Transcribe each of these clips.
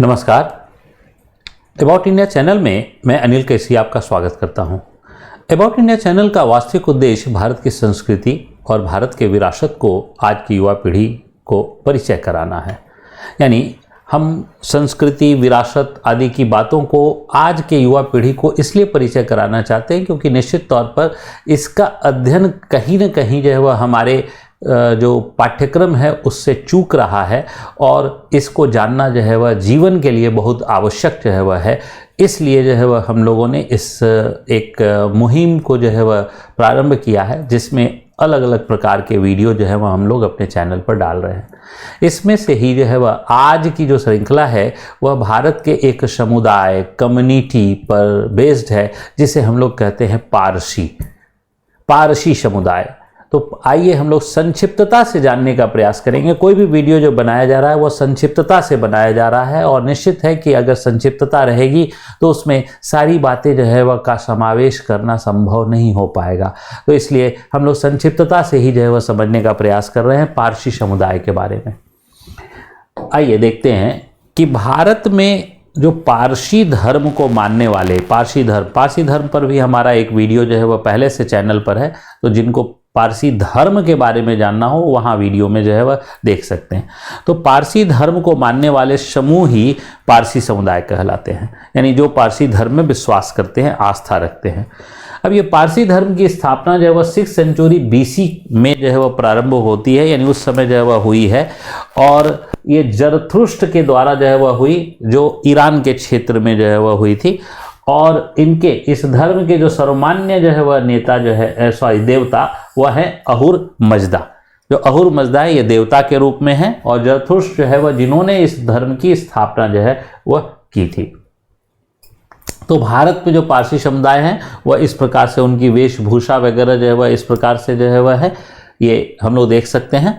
नमस्कार। About India channel में मैं अनिल केसी आपका स्वागत करता हूं। अबाउट इंडिया चैनल का वास्तविक उद्देश्य भारत की संस्कृति और भारत के विरासत को आज की युवा पीढ़ी को परिचय कराना है। यानी हम संस्कृति, विरासत आदि की बातों को आज के युवा पीढ़ी को इसलिए परिचय कराना चाहते हैं क्योंकि निश्चित तौर पर इसका अध्ययन कहीं न कहीं जो है वह हमारे जो पाठ्यक्रम है उससे चूक रहा है और इसको जानना जो है वह जीवन के लिए बहुत आवश्यक जो है वह है। इसलिए जो है वह हम लोगों ने इस एक मुहिम को जो है वह प्रारंभ किया है, जिसमें अलग अलग प्रकार के वीडियो जो है वह हम लोग अपने चैनल पर डाल रहे हैं। इसमें से ही जो है वह आज की जो श्रृंखला है वह भारत के एक समुदाय, कम्युनिटी पर बेस्ड है, जिसे हम लोग कहते हैं पारसी समुदाय। तो आइए हम लोग संक्षिप्तता से जानने का प्रयास करेंगे। कोई भी वीडियो जो बनाया जा रहा है वह संक्षिप्तता से बनाया जा रहा है और निश्चित है कि अगर संक्षिप्तता रहेगी तो उसमें सारी बातें जो है वह का समावेश करना संभव नहीं हो पाएगा। तो इसलिए हम लोग संक्षिप्तता से ही जो है वह समझने का प्रयास कर रहे हैं पारसी समुदाय के बारे में। आइए देखते हैं कि भारत में जो पारसी धर्म को मानने वाले पारसी धर्म पर भी हमारा एक वीडियो जो है वह पहले से चैनल पर है, तो जिनको पारसी धर्म के बारे में जानना हो वहाँ वीडियो में जो है वह देख सकते हैं। तो पारसी धर्म को मानने वाले समूह ही पारसी समुदाय कहलाते हैं, यानी जो पारसी धर्म में विश्वास करते हैं, आस्था रखते हैं। अब ये पारसी धर्म की स्थापना जो है वह 6th सेंचुरी BC में जो है वह प्रारंभ होती है, यानी उस समय जो है वह हुई है और ये जरथुष्ट्र के द्वारा जो है वह हुई, जो ईरान के क्षेत्र में जो है वह हुई थी। और इनके इस धर्म के जो सर्वमान्य जो है वह नेता जो है देवता वह है अहुर मजदा। जो अहुर मजदा है ये देवता के रूप में है और जरथुष्ट्र जो है वह जिन्होंने इस धर्म की स्थापना जो है वह की थी। तो भारत में जो पारसी समुदाय हैं वह इस प्रकार से उनकी वेशभूषा वगैरह जो है वह इस प्रकार से जो है वह है, ये हम लोग देख सकते हैं।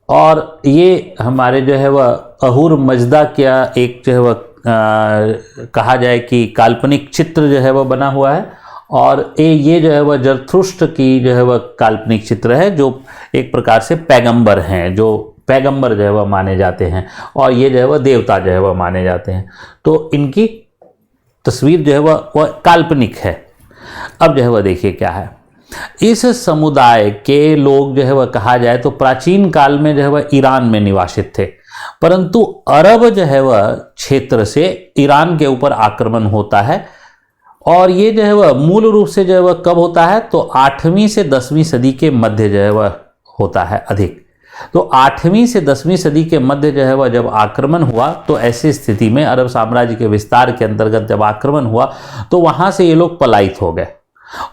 और ये हमारे जो है वह अहुर मजदा क्या एक जो है वह कहा जाए कि काल्पनिक चित्र जो है वह बना हुआ है और ये जो है वह जरथुष्ट्र की जो है वह काल्पनिक चित्र है, जो एक प्रकार से पैगंबर हैं, जो पैगंबर जो है वह माने जाते हैं और ये जो है वह देवता जो है वह माने जाते हैं। तो इनकी तस्वीर जो है वह काल्पनिक है। अब जो है वह देखिए क्या है, इस समुदाय के लोग जो है वह कहा जाए तो प्राचीन काल में जो है वह ईरान में निवासित थे, परंतु अरब जो है वह क्षेत्र से ईरान के ऊपर आक्रमण होता है और ये जो है वह मूल रूप से जो है वह कब होता है तो 8वीं से 10वीं सदी के मध्य जो है वह होता है अधिक। तो 8वीं से 10वीं सदी के मध्य जो है वह जब आक्रमण हुआ तो ऐसी स्थिति में अरब साम्राज्य के विस्तार के अंतर्गत जब आक्रमण हुआ तो वहाँ से ये लोग पलायित हो गए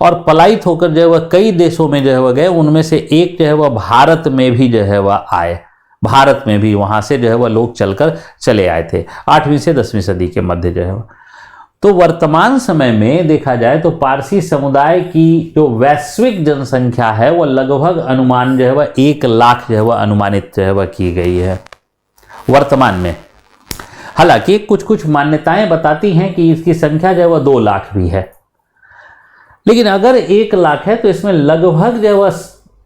और पलायित होकर जो है वह कई देशों में जो है वह गए। उनमें से एक जो है वह भारत में भी जो है वह आए, भारत में भी वहाँ से जो है वह लोग चलकर चले आए थे 8वीं से 10वीं सदी के मध्य जो है। तो वर्तमान समय में देखा जाए तो पारसी समुदाय की जो वैश्विक जनसंख्या है वह लगभग अनुमान जो है वह 1 लाख जो है वह अनुमानित जो है वह की गई है वर्तमान में। हालांकि कुछ मान्यताएं बताती हैं कि इसकी संख्या जो है वह 2 लाख भी है, लेकिन अगर 1 लाख है तो इसमें लगभग जो है वह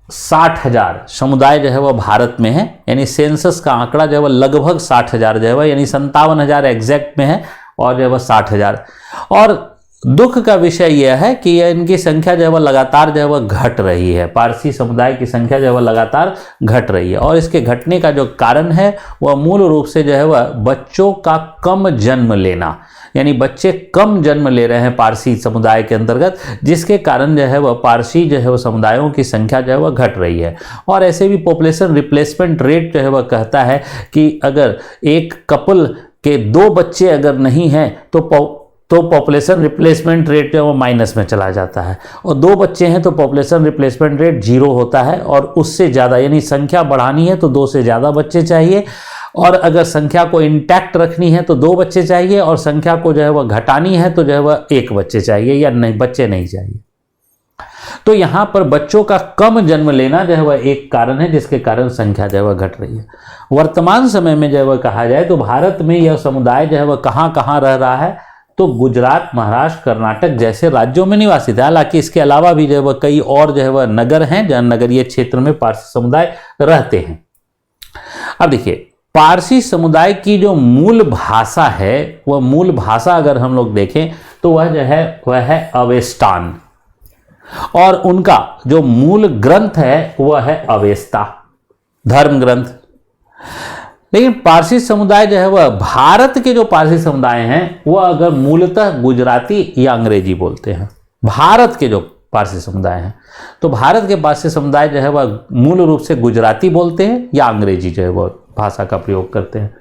60,000 समुदाय जो है वह भारत में है, यानी सेंसस का आंकड़ा जो है वह लगभग 60,000 जो है वह, यानी 57,000 एग्जैक्ट में है और जो है वह 60,000। और दुख का विषय यह है कि इनकी संख्या जो है वह लगातार जो है वह घट रही है, पारसी समुदाय की संख्या जो है वह लगातार घट रही है। और इसके घटने का जो कारण है वह मूल रूप से जो है वह बच्चों का कम जन्म लेना, यानी बच्चे कम जन्म ले रहे हैं पारसी समुदाय के अंतर्गत, जिसके कारण जो है वह पारसी जो है वह समुदायों की संख्या जो है वह घट रही है। और ऐसे भी पॉपुलेशन रिप्लेसमेंट रेट जो है वह कहता है कि अगर एक कपल के 2 बच्चे अगर नहीं हैं तो पॉपुलेशन रिप्लेसमेंट रेट जो है वो माइनस में चला जाता है, और 2 बच्चे हैं तो पॉपुलेशन रिप्लेसमेंट रेट 0 होता है। और उससे ज़्यादा, यानी संख्या बढ़ानी है तो 2 से ज़्यादा बच्चे चाहिए, और अगर संख्या को इंटैक्ट रखनी है तो 2 बच्चे चाहिए, और संख्या को जो है वह घटानी है तो जो है वह 1 बच्चे चाहिए या नहीं बच्चे नहीं चाहिए। तो यहाँ पर बच्चों का कम जन्म लेना जो है वह एक कारण है जिसके कारण संख्या जो है वह घट रही है। वर्तमान समय में जो है वह कहा जाए तो भारत में यह समुदाय जो है वह कहाँ कहाँ रह रहा है तो गुजरात, महाराष्ट्र, कर्नाटक जैसे राज्यों में निवासित है। हालांकि इसके अलावा भी जो है वह कई और जो है वह नगर हैं जहाँ नगरीय क्षेत्र में पारसी समुदाय रहते हैं। अब देखिए पारसी समुदाय की जो मूल भाषा है, वह मूल भाषा अगर हम लोग देखें तो वह जो है वह है अवेस्टान, और उनका जो मूल ग्रंथ है वह है अवेस्ता धर्म ग्रंथ। लेकिन पारसी समुदाय जो है वह, भारत के जो पारसी समुदाय हैं वह अगर मूलतः गुजराती या अंग्रेजी बोलते हैं, भारत के जो पारसी समुदाय हैं, तो भारत के पारसी समुदाय जो है वह मूल रूप से गुजराती बोलते हैं या अंग्रेजी जो है वह भाषा का प्रयोग करते हैं।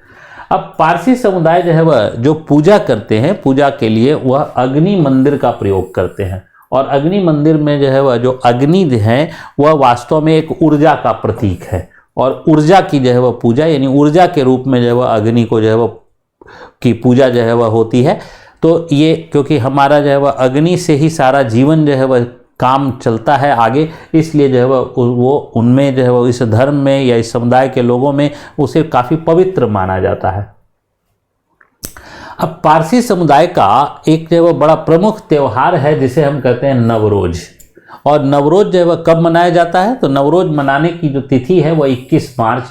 अब पारसी समुदाय जो है वह जो पूजा करते हैं, पूजा के लिए वह अग्नि मंदिर का प्रयोग करते हैं, और अग्नि मंदिर में जो है वह जो अग्नि है वह वास्तव में एक ऊर्जा का प्रतीक है, और ऊर्जा की जो है वह पूजा, यानी ऊर्जा के रूप में जो है वह अग्नि को जो है वह की पूजा जो है वह होती है। तो ये क्योंकि हमारा जो है वह अग्नि से ही सारा जीवन जो है वह काम चलता है आगे, इसलिए जो है वो उनमें जो है वो इस धर्म में या इस समुदाय के लोगों में उसे काफ़ी पवित्र माना जाता है। अब पारसी समुदाय का एक जो है वो बड़ा प्रमुख त्यौहार है जिसे हम कहते हैं नवरोज, और नवरोज जो है वह कब मनाया जाता है, तो नवरोज मनाने की जो तिथि है वह 21 मार्च।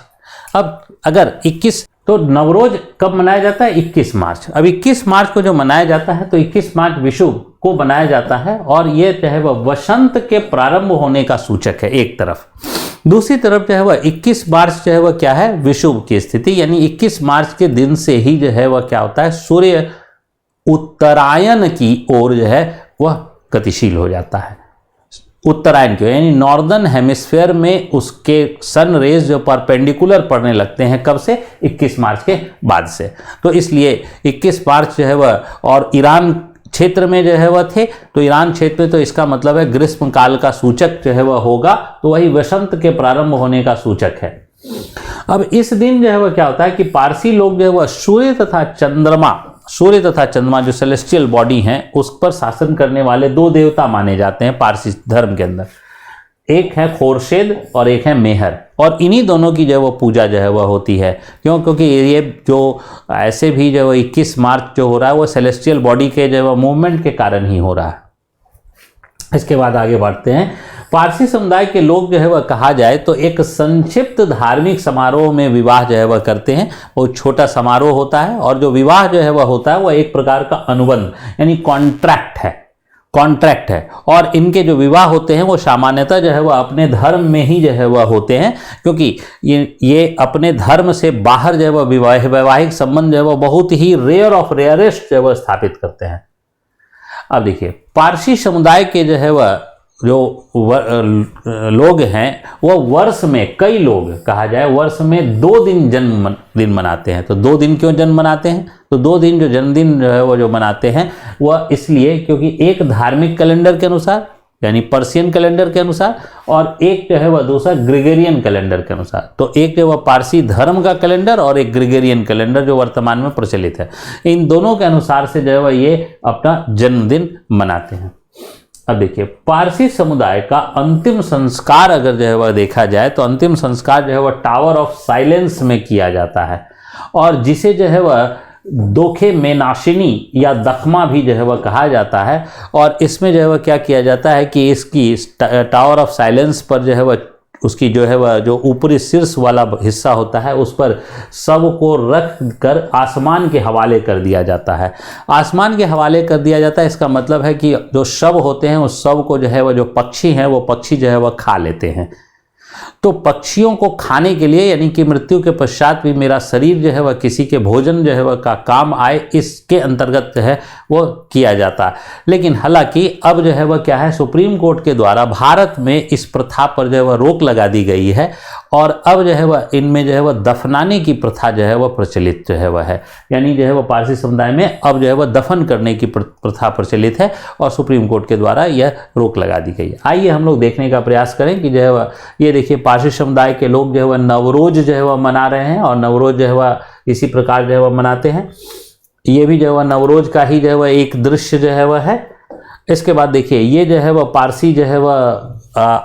अब अगर 21, तो नवरोज कब मनाया जाता है, 21 मार्च। अब 21 मार्च को जो मनाया जाता है तो 21 मार्च विषुव को मनाया जाता है, और ये जो है वह वसंत के प्रारंभ होने का सूचक है एक तरफ। दूसरी तरफ जो है वह 21 मार्च जो है वह क्या है, विषुव की स्थिति, यानी 21 मार्च के दिन से ही जो है वह क्या होता है, सूर्य उत्तरायण की ओर जो है वह गतिशील हो जाता है। उत्तरायण की, यानी नॉर्दर्न हेमिस्फेयर में उसके सन रेज जो परपेंडिकुलर पड़ने लगते हैं, कब से, 21 मार्च के बाद से। तो इसलिए 21 मार्च जो है वह, और ईरान क्षेत्र में जो है वह थे, तो ईरान क्षेत्र में तो इसका मतलब है ग्रीष्म काल का सूचक जो है वह होगा, तो वही वसंत के प्रारंभ होने का सूचक है। अब इस दिन जो है वह क्या होता है कि पारसी लोग जो है वह सूर्य तथा चंद्रमा जो सेलेस्टियल बॉडी हैं उस पर शासन करने वाले दो देवता माने जाते हैं पारसी धर्म के अंदर। एक है खोर्शेद और एक है मेहर, और इन्हीं दोनों की जो वो पूजा जो है वह होती है। क्यों? क्योंकि ये जो ऐसे भी जो 21 मार्च जो हो रहा है वो सेलेस्टियल बॉडी के जो मूवमेंट के कारण ही हो रहा है। इसके बाद आगे बढ़ते हैं। पारसी समुदाय के लोग जो है वह कहा जाए तो एक संक्षिप्त धार्मिक समारोह में विवाह जो है वह करते हैं। बहुत छोटा समारोह होता है, और जो विवाह जो है वह होता है वह एक प्रकार का अनुबंध यानी कॉन्ट्रैक्ट है। और इनके जो विवाह होते हैं वो सामान्यतः जो है वह अपने धर्म में ही जो है वह होते हैं, क्योंकि ये अपने धर्म से बाहर जो है वह वैवाहिक संबंध जो है वह बहुत ही रेयर ऑफ रेयरेस्ट जो है वह स्थापित करते हैं। अब देखिए, पारसी समुदाय के जो है वह जो लोग हैं वह वर्ष में, कई लोग कहा जाए वर्ष में 2 दिन जन्मदिन मनाते हैं। तो 2 दिन क्यों जन्म मनाते हैं? तो 2 दिन जो जन्मदिन जो है वो जो मनाते हैं वह इसलिए क्योंकि एक धार्मिक कैलेंडर के अनुसार यानी पर्शियन कैलेंडर के अनुसार, और एक जो है वह दूसरा ग्रेगोरियन कैलेंडर के अनुसार। तो एक जो वह पारसी धर्म का कैलेंडर और एक ग्रेगोरियन कैलेंडर जो वर्तमान में प्रचलित है, इन दोनों के अनुसार से जो है वह ये अपना जन्मदिन मनाते हैं। अब देखिए, पारसी समुदाय का अंतिम संस्कार अगर जो है वह देखा जाए तो अंतिम संस्कार जो है वह टावर ऑफ साइलेंस में किया जाता है, और जिसे जो है वह दोखे मेनाशिनी या दखमा भी जो है वह कहा जाता है। और इसमें जो है वह क्या किया जाता है कि इसकी टावर ऑफ साइलेंस पर जो है वह उसकी जो है वह जो ऊपरी शीर्ष वाला हिस्सा होता है उस पर शव को रख कर आसमान के हवाले कर दिया जाता है। आसमान के हवाले कर दिया जाता है, इसका मतलब है कि जो शव होते हैं उस शव को जो है वह जो पक्षी हैं वो पक्षी जो है वह खा लेते हैं। तो पक्षियों को खाने के लिए, यानी कि मृत्यु के पश्चात भी मेरा शरीर जो है वह किसी के भोजन जो है वह का काम आए, इसके अंतर्गत जो है वो किया जाता है। लेकिन हालांकि अब जो है वह क्या है, सुप्रीम कोर्ट के द्वारा भारत में इस प्रथा पर जो है वह रोक लगा दी गई है, और अब जो है वह इनमें जो है वह दफनाने की प्रथा जो है वह प्रचलित जो है वह है। यानी जो है वह पारसी समुदाय में अब जो है वह दफन करने की प्रथा प्रचलित है, और सुप्रीम कोर्ट के द्वारा यह रोक लगा दी गई है। आइए हम लोग देखने का प्रयास करें कि जो है वह ये देखिए, पारसी समुदाय के लोग जो है वह नवरोज जो है वह मना रहे हैं, और नवरोज जो है वह इसी प्रकार जो है वह मनाते हैं। ये भी जो है वह नवरोज का ही जो है वह एक दृश्य जो है वह है। इसके बाद देखिए, ये जो है वह पारसी जो है वह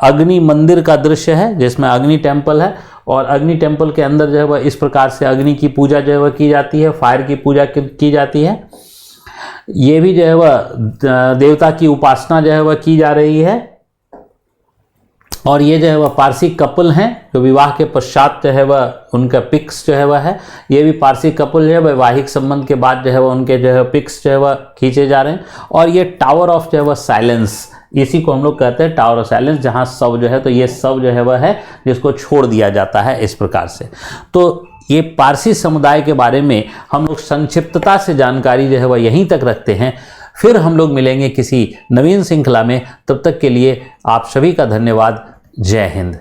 अग्नि मंदिर का दृश्य है, जिसमें अग्नि टेम्पल है, और अग्नि टेम्पल के अंदर जो है वह इस प्रकार से अग्नि की पूजा जो है वह की जाती है, फायर की पूजा की जाती है। ये भी जो है वह देवता की उपासना जो है वह की जा रही है। और ये जो है वह पारसी कपल हैं जो विवाह के पश्चात जो है वह उनका पिक्स जो है वह है, ये भी पारसी कपल जो है वैवाहिक संबंध के बाद जो है वह उनके जो है पिक्स जो है वह खींचे जा रहे हैं। और ये टावर ऑफ जो है वह साइलेंस, इसी को हम लोग कहते हैं टावर ऑफ साइलेंस, जहाँ सब जो है, तो ये सब जो है वह है जिसको छोड़ दिया जाता है इस प्रकार से। तो ये पारसी समुदाय के बारे में हम लोग संक्षिप्तता से जानकारी जो है वह यहीं तक रखते हैं। फिर हम लोग मिलेंगे किसी नवीन श्रृंखला में, तब तक के लिए आप सभी का धन्यवाद। जय हिंद।